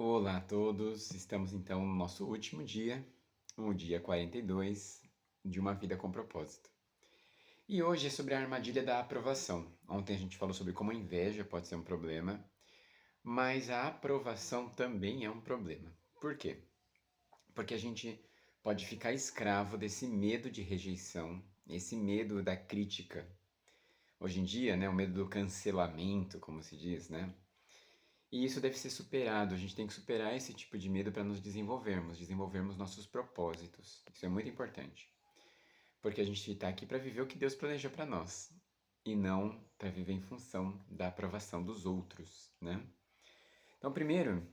Olá a todos, estamos então no nosso último dia, o dia 42 de uma vida com propósito. E hoje é sobre a armadilha da aprovação. Ontem a gente falou sobre como a inveja pode ser um problema, mas a aprovação também é um problema. Por quê? Porque a gente pode ficar escravo desse medo de rejeição, esse medo da crítica. Hoje em dia, né, o medo do cancelamento, como se diz, né? E isso deve ser superado. A gente tem que superar esse tipo de medo para nos desenvolvermos nossos propósitos. Isso é muito importante. Porque a gente está aqui para viver o que Deus planejou para nós e não para viver em função da aprovação dos outros, né? Então, primeiro,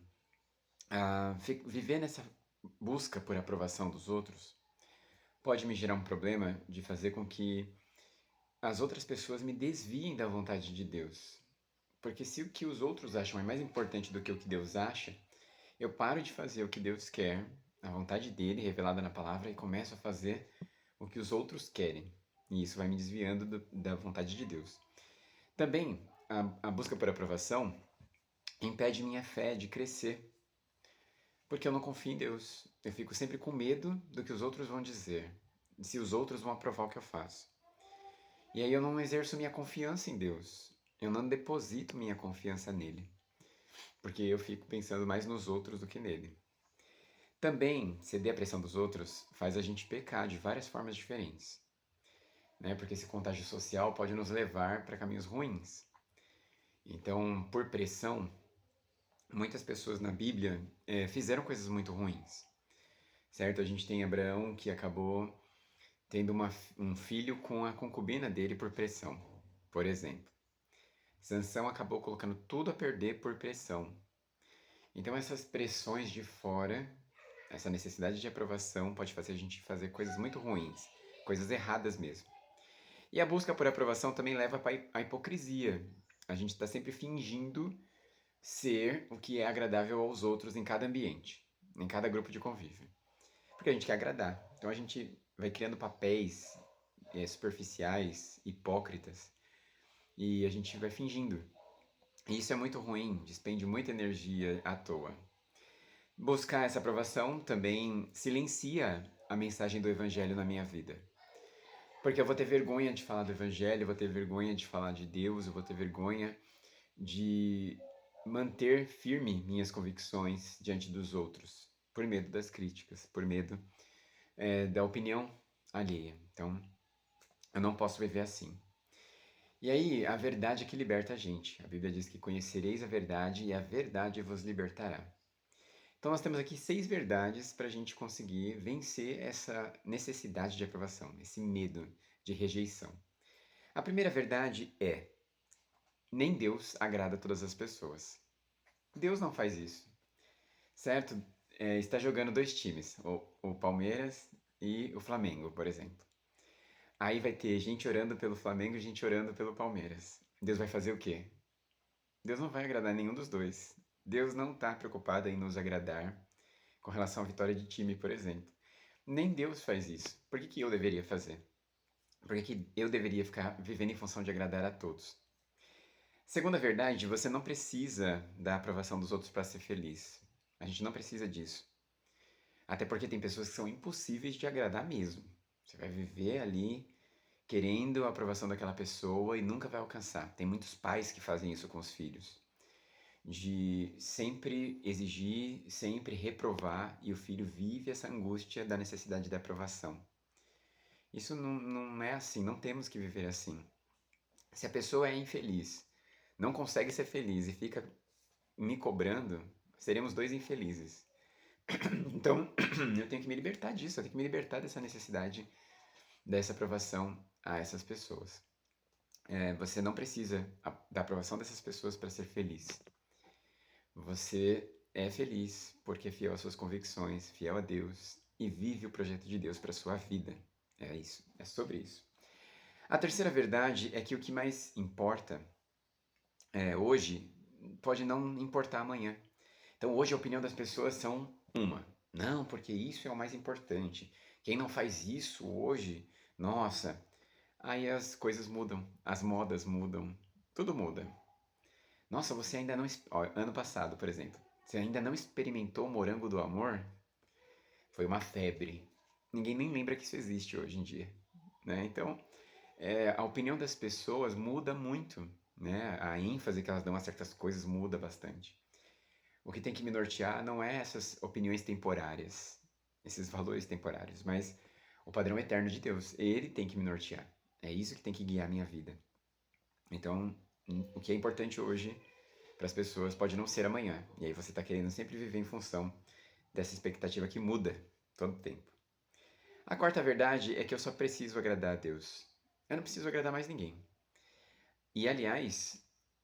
viver nessa busca por aprovação dos outros pode me gerar um problema de fazer com que as outras pessoas me desviem da vontade de Deus. Porque se o que os outros acham é mais importante do que o que Deus acha, eu paro de fazer o que Deus quer, a vontade dele revelada na palavra, e começo a fazer o que os outros querem. E isso vai me desviando da vontade de Deus. Também, a busca por aprovação impede minha fé de crescer, porque eu não confio em Deus. Eu fico sempre com medo do que os outros vão dizer, se os outros vão aprovar o que eu faço. E aí eu não exerço minha confiança em Deus. Eu não deposito minha confiança nele, porque eu fico pensando mais nos outros do que nele. Também, ceder à pressão dos outros faz a gente pecar de várias formas diferentes, né? Porque esse contágio social pode nos levar para caminhos ruins. Então, por pressão, muitas pessoas na Bíblia fizeram coisas muito ruins, certo? A gente tem Abraão que acabou tendo um filho com a concubina dele por pressão, por exemplo. Sansão acabou colocando tudo a perder por pressão. Então, essas pressões de fora, essa necessidade de aprovação pode fazer a gente fazer coisas muito ruins, coisas erradas mesmo. E a busca por aprovação também leva para a hipocrisia. A gente está sempre fingindo ser o que é agradável aos outros em cada ambiente, em cada grupo de convívio. Porque a gente quer agradar. Então a gente vai criando papéis superficiais, hipócritas, e a gente vai fingindo. E isso é muito ruim, despende muita energia à toa. Buscar essa aprovação também silencia a mensagem do Evangelho na minha vida. Porque eu vou ter vergonha de falar do Evangelho, eu vou ter vergonha de falar de Deus, eu vou ter vergonha de manter firme minhas convicções diante dos outros, por medo das críticas, por medo da opinião alheia. Então, eu não posso viver assim. E aí, a verdade é que liberta a gente. A Bíblia diz que conhecereis a verdade e a verdade vos libertará. Então, nós temos aqui 6 verdades para a gente conseguir vencer essa necessidade de aprovação, esse medo de rejeição. A primeira verdade é: nem Deus agrada todas as pessoas. Deus não faz isso, certo? Está jogando dois times, o Palmeiras e o Flamengo, por exemplo. Aí vai ter gente orando pelo Flamengo e gente orando pelo Palmeiras. Deus vai fazer o quê? Deus não vai agradar nenhum dos dois. Deus não está preocupado em nos agradar com relação à vitória de time, por exemplo. Nem Deus faz isso. Por que eu deveria fazer? Por que eu deveria ficar vivendo em função de agradar a todos? Segunda verdade, você não precisa da aprovação dos outros para ser feliz. A gente não precisa disso. Até porque tem pessoas que são impossíveis de agradar mesmo. Você vai viver ali querendo a aprovação daquela pessoa e nunca vai alcançar. Tem muitos pais que fazem isso com os filhos. De sempre exigir, sempre reprovar, e o filho vive essa angústia da necessidade da aprovação. Isso não é assim, não temos que viver assim. Se a pessoa é infeliz, não consegue ser feliz e fica me cobrando, seremos dois infelizes. Então, eu tenho que me libertar disso, eu tenho que me libertar dessa necessidade, dessa aprovação a essas pessoas. Você não precisa da aprovação dessas pessoas para ser feliz. Você é feliz porque é fiel às suas convicções, fiel a Deus e vive o projeto de Deus para sua vida. É isso, é sobre isso. A terceira verdade é que o que mais importa hoje pode não importar amanhã. Então hoje a opinião das pessoas são uma. Não, porque isso é o mais importante. Quem não faz isso hoje, nossa, aí as coisas mudam, as modas mudam, tudo muda. Nossa, você ainda não. Ó, ano passado, por exemplo, Você ainda não experimentou o morango do amor? Foi uma febre. Ninguém nem lembra que isso existe hoje em dia, né? Então, a opinião das pessoas muda muito, né? A ênfase que elas dão a certas coisas muda bastante. O que tem que me nortear não é essas opiniões temporárias, esses valores temporários, mas o padrão eterno de Deus. Ele tem que me nortear. É isso que tem que guiar a minha vida. Então, o que é importante hoje para as pessoas pode não ser amanhã. E aí você está querendo sempre viver em função dessa expectativa que muda todo o tempo. A quarta verdade é que eu só preciso agradar a Deus. Eu não preciso agradar mais ninguém. E aliás,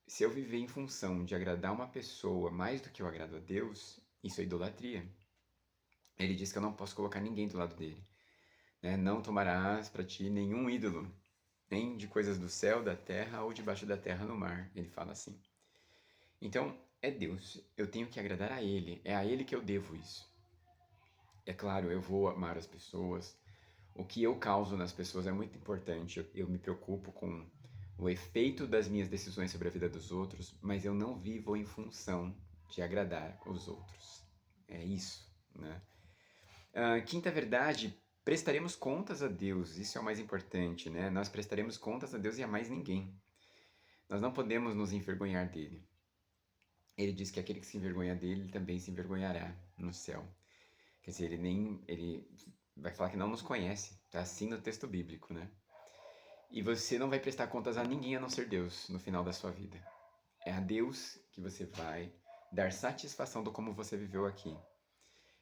se eu viver em função de agradar uma pessoa mais do que eu agrado a Deus, isso é idolatria. Ele diz que eu não posso colocar ninguém do lado dele, né? Não tomarás para ti nenhum ídolo, nem de coisas do céu, da terra ou debaixo da terra no mar. Ele fala assim. Então, é Deus. Eu tenho que agradar a Ele. É a Ele que eu devo isso. É claro, eu vou amar as pessoas. O que eu causo nas pessoas é muito importante. Eu me preocupo com o efeito das minhas decisões sobre a vida dos outros, mas eu não vivo em função de agradar os outros. É isso, né? Quinta verdade, prestaremos contas a Deus. Isso é o mais importante, né? Nós prestaremos contas a Deus e a mais ninguém. Nós não podemos nos envergonhar dele. Ele diz que aquele que se envergonha dele, ele também se envergonhará no céu. Quer dizer, ele vai falar que não nos conhece. Está assim no texto bíblico, né? E você não vai prestar contas a ninguém a não ser Deus no final da sua vida. É a Deus que você vai dar satisfação do como você viveu aqui.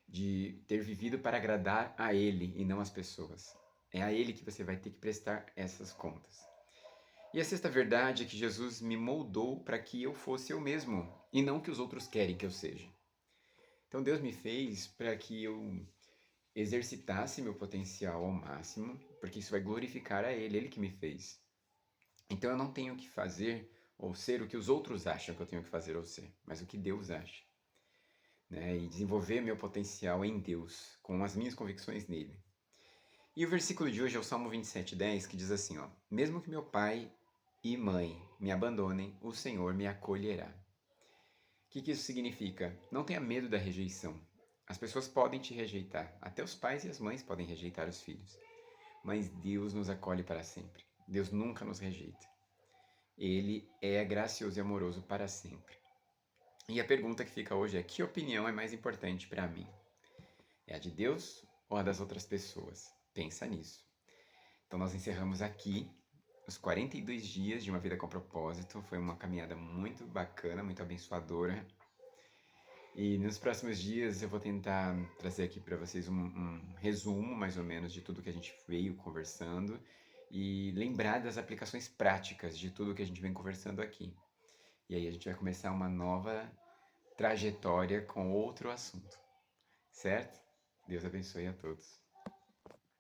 De ter vivido para agradar a Ele e não as pessoas. É a Ele que você vai ter que prestar essas contas. E a sexta verdade é que Jesus me moldou para que eu fosse eu mesmo e não o que os outros querem que eu seja. Então Deus me fez para que eu exercitasse meu potencial ao máximo, porque isso vai glorificar a Ele, Ele que me fez. Então eu não tenho que fazer ou ser o que os outros acham que eu tenho que fazer ou ser, mas o que Deus acha. Né? E desenvolver meu potencial em Deus, com as minhas convicções nele. E o versículo de hoje é o Salmo 27:10, que diz assim, ó: Mesmo que meu pai e mãe me abandonem, o Senhor me acolherá. O que isso significa? Não tenha medo da rejeição. As pessoas podem te rejeitar, até os pais e as mães podem rejeitar os filhos. Mas Deus nos acolhe para sempre. Deus nunca nos rejeita. Ele é gracioso e amoroso para sempre. E a pergunta que fica hoje é: que opinião é mais importante para mim? É a de Deus ou a das outras pessoas? Pensa nisso. Então nós encerramos aqui os 42 dias de uma vida com propósito. Foi uma caminhada muito bacana, muito abençoadora. E nos próximos dias eu vou tentar trazer aqui para vocês um resumo, mais ou menos, de tudo que a gente veio conversando e lembrar das aplicações práticas de tudo que a gente vem conversando aqui. E aí a gente vai começar uma nova trajetória com outro assunto, certo? Deus abençoe a todos.